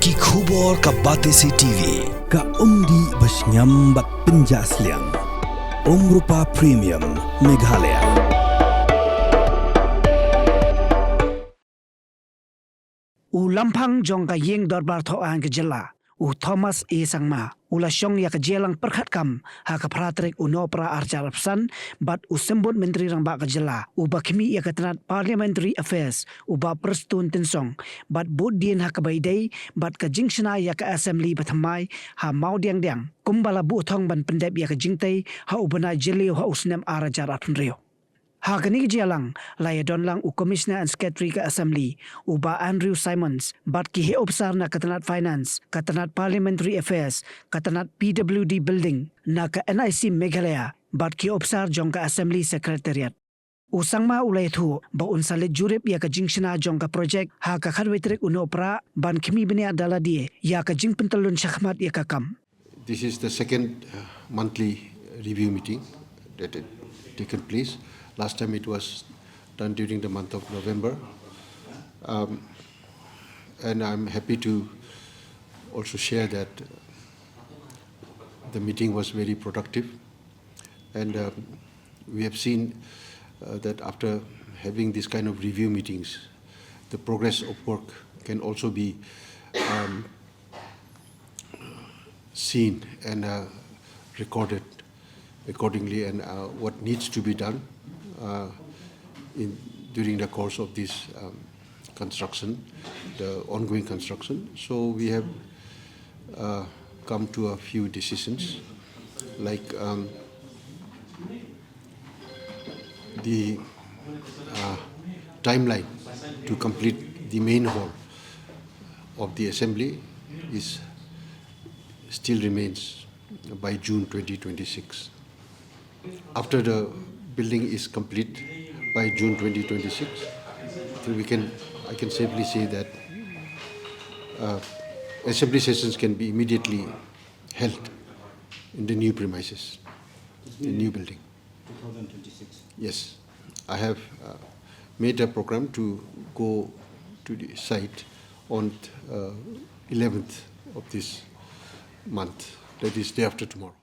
Ki khubor ka Batesi TV. Ka umdi basnyam bat penjaslian. Rupa Premium Meghalaya. Lampang jong ka yeng dorbar tho ang ke jela. Thomas E Sangma. Ula syong ya ke jelang perkhat kam. Ha ka pratrik unopra arjar pesan. Bat sembut menteri rang ba ke jela. Bakimi ya ke tenat Parliamentary Affairs. Ba perstun tensong. Bat bud dien ha ke baidai. Bat ke jingshna ya ke assembly bathamai. Ha mau diang diang. Kumbala bu thong ban pendep ya ke jingtai. Ha ubana jeliu ha usnem arajar atun rio. Ha kini kejalang laya donlang Commissioner and Secretary ke Assembly uba Andrew Simons bat ki he obsar na katanat finance katanat Parliamentary Affairs katanat PWD building na ke NIC Meghalaya bat ki obsar jong ke Assembly Secretariat usangma ulai thu ba unsalit jurip ya ke jingshna jong ke project ha ka kharwetrik unopra ban khimi bini adala die ya ke jing pentelun shakhmat ya ka kam. This is the second monthly review meeting that had taken place. Last time it was done during the month of November. And I'm happy to also share that the meeting was very productive. And we have seen that after having this kind of review meetings, the progress of work can also be seen and recorded accordingly, and what needs to be done during the course of this construction, the ongoing construction. So we have come to a few decisions, like the timeline to complete the main hall of the assembly still remains by June 2026. After the building is complete by June 2026, I can safely say that assembly sessions can be immediately held in the new premises, the new building. 2026. Yes, I have made a program to go to the site on 11th of this month, that is day after tomorrow.